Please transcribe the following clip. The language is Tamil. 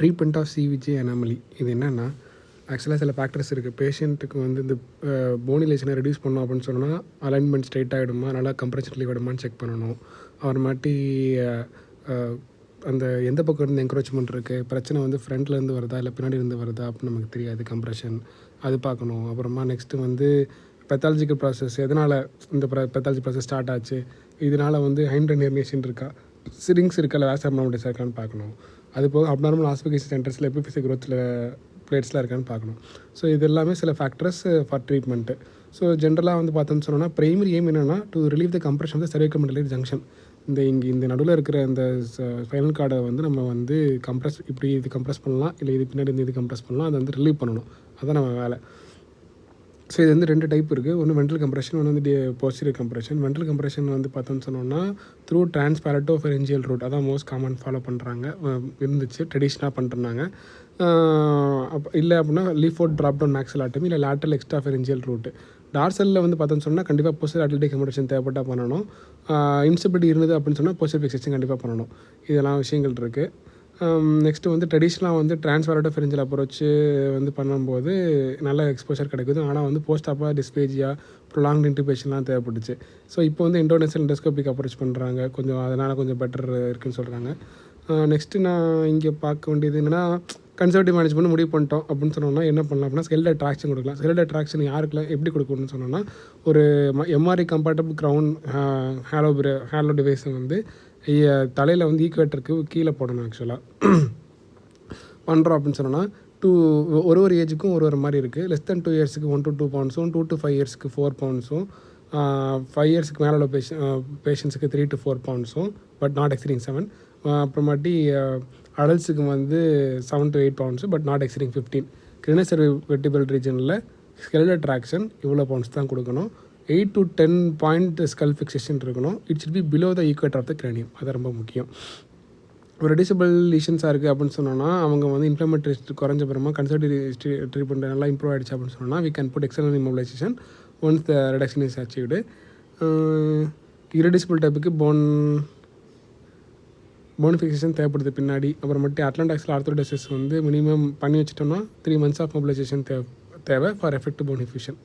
ட்ரீட்மெண்ட் ஆஃப் சிவிஜே அனாமலி இது என்னென்னா, ஆக்சுவலாக சில ஃபேக்டர்ஸ் இருக்குது. பேஷண்ட்டுக்கு வந்து இந்த போனி லேஷனை ரெடியூஸ் பண்ணோம் அப்படின்னு சொன்னால் அலைன்மெண்ட் ஸ்ட்ரைட் ஆகிடுமா, நல்லா கம்ப்ரெஷன் ரிலீவ் ஆகிடுமான்னு செக் பண்ணணும். அப்புறமாட்டி அந்த எந்த பக்கம் இருந்து என்க்ரோச்மெண்ட் இருக்குது, பிரச்சனை வந்து ஃப்ரண்ட்லேருந்து வருதா இல்லை பின்னாடி இருந்து வருதா அப்படின்னு நமக்கு தெரியாது. கம்ப்ரெஷன் அது பார்க்கணும். அப்புறமா நெக்ஸ்ட்டு வந்து பெத்தாலஜிக்கல் ப்ராசஸ், எதனால் இந்த பெத்தாலஜி ப்ராசஸ் ஸ்டார்ட் ஆச்சு, இதனால் வந்து ஹைண்ட்ரன் ஹெர்னியேஷன் இருக்கா, சிரிங்ஸ் இருக்கா இல்லை வேஸ் அப்னாமலிட்டிஸ் இருக்கான்னு பார்க்கணும். அது போக அப்நார்மல் ஆஸ்பிகேஷன் சென்டர்ஸில் எபிஃபிசிக் க்ரோத்தில் பிளேட்ஸ்லாம் இருக்கான்னு பார்க்கணும். ஸோ இது எல்லாமே சில ஃபேக்டர்ஸ் ஃபார் ட்ரீட்மெண்ட்டு. ஸோ ஜென்ரலாக வந்து பார்த்தோன்னு சொன்னோன்னா பிரைமரி எய்ம் என்னென்னா to relieve the compression of the cervical junction. இந்த நடுவில் இருக்கிற இந்த ஸ்பைனல் கார்டை வந்து நம்ம வந்து இப்படி இது கம்ப்ரெஸ் பண்ணலாம், இல்லை இது பின்னாடி இருந்து இது கம்ப்ரெஸ் பண்ணலாம், அதை வந்து ரிலீவ் பண்ணணும். அதுதான் நம்ம வேலை. ஸோ இது வந்து 2 டைப் இருக்குது. ஒன்று வென்ட்ரல் கம்ப்ரெஷன், ஒன்று வந்து போஸ்டீரியர் கம்ப்ரெஷன். வென்ட்ரல் கம்ப்ரெஷன் வந்து பார்த்தோன்னு சொன்னோன்னா த்ரூ டிரான்ஸ்பேரட்டோஃபரெஞ்சியல் ரூட், அதான் மோஸ்ட் காமன் ஃபாலோ பண்ணுறாங்க, இருந்துச்சு, ட்ரெடிஷ்னலாக பண்ணுறாங்க. இல்லை அப்படின்னா லீஃபோர்ட் ட்ராப் டவுன் மேக்ஸிலாட்டமி, இல்லை லேட்டரல் எக்ஸ்ட்ராஃபரெஞ்சியல் ரூட். டார்சலில் வந்து பார்த்தோன்னு சொன்னால் கண்டிப்பாக போஸ்டீரியர் அட்லெட்டிக் கம்ப்ரெஷன் தேவைப்பட்டால் பண்ணணும். இன்ஸ்டபிலிட்டி இருந்தது அப்படின்னு சொன்னால் போஸ்டீரியர் ஃபிக்சேஷன் கண்டிப்பாக பண்ணணும். இதெல்லாம் விஷயங்கள் இருக்குது. நெக்ஸ்ட்டு வந்து ட்ரெடிஷ்னலாக வந்து டிரான்ஸ்பேரட்டோஃபரெஞ்சியல் அப்ரோச் வந்து பண்ணும்போது நல்ல எக்ஸ்போஷர் கிடைக்குது. ஆனால் வந்து போஸ்ட் ஆப்பா டிஸ்பேஜியா, ப்ரொலாங்ட் இன்டிபேஷன்லாம் தேவைப்பட்டுச்சு. ஸோ இப்போ வந்து இன்டர்நேஷனல் எண்டோஸ்கோபிக் அப்ரோச் பண்ணுறாங்க, கொஞ்சம் அதனால் கொஞ்சம் பெட்டர் இருக்குதுன்னு சொல்கிறாங்க. நெக்ஸ்ட்டு நான் இங்கே பார்க்க வேண்டியது என்னென்னா, கன்சர்வேட்டிவ் மேனேஜ்மெண்ட் முடிவு பண்ணிட்டோம் அப்படின்னு சொன்னோம்னா என்ன பண்ணலாம் அப்படின்னா ஸ்கெல்டல் ட்ராக்ஷன் கொடுக்கலாம். ஸ்கெல்டல் ட்ராக்ஷன் யாருக்குலாம் எப்படி கொடுக்கணும்னு சொன்னோன்னா, ஒரு எம்ஆர்ஐ கம்பேட்டபிள் க்ரவுண்ட் ஹேலோ டிவைஸை வந்து தலையில் வந்து ஈக்குவேட்டருக்கு கீழே போடணும். ஆக்சுவலாக பண்ணுறோம் அப்படின்னு சொன்னோன்னா ஒரு ஏஜுக்கும் ஒரு மாதிரி இருக்குது. Less than 2 இயர்ஸுக்கு 1 to 2 pounds, 2 to 5 இயர்ஸுக்கு 4 pounds, 5 இயர்ஸுக்கு மேலே உள்ள பேஷண்ட்ஸுக்கு 3 to 4 pounds, but not exceeding 7. அப்புறமாட்டி அடல்ட்ஸுக்கு வந்து 7 to 8 pounds, but not exceeding 15. கிரினோசெர்விட்டிபிள் ரீஜனில் ஸ்கெல்டல் ட்ராக்ஷன் இவ்வளோ பவுண்ட்ஸ் தான் கொடுக்கணும். 8 to 10 point ஸ்கல் ஃபிக்சேஷன் இருக்கணும். It should be below the equator of the cranium. அது ரொம்ப முக்கியம். ஒரு டிசபிள் லீஷன்ஸாக இருக்குது அப்படின்னு சொன்னோன்னா, அவங்க வந்து இன்ஃப்ளமேட்டரி குறைஞ்ச பிறமா கன்சர்வேட்டிவ் ட்ரீட்மெண்ட் நல்லா இம்ப்ரூவ் ஆகிடுச்சு அப்படின்னு சொன்னோன்னா, we can put external immobilization once the reduction is achieved. Irreducible டைப்புக்கு போனிஃபிகேஷன் தேவைப்படுது பின்னாடி. அப்புறமேட்டு அட்லாண்டாக்ஸில் ஆர்த்தோடோசிஸ் வந்து மினிமம் பண்ணி வச்சிட்டோம்னா 3 months ஆஃப் மொபிலைசேஷன் தேவை ஃபார் எஃபெக்டிவ் போனிஃபிகேஷன்.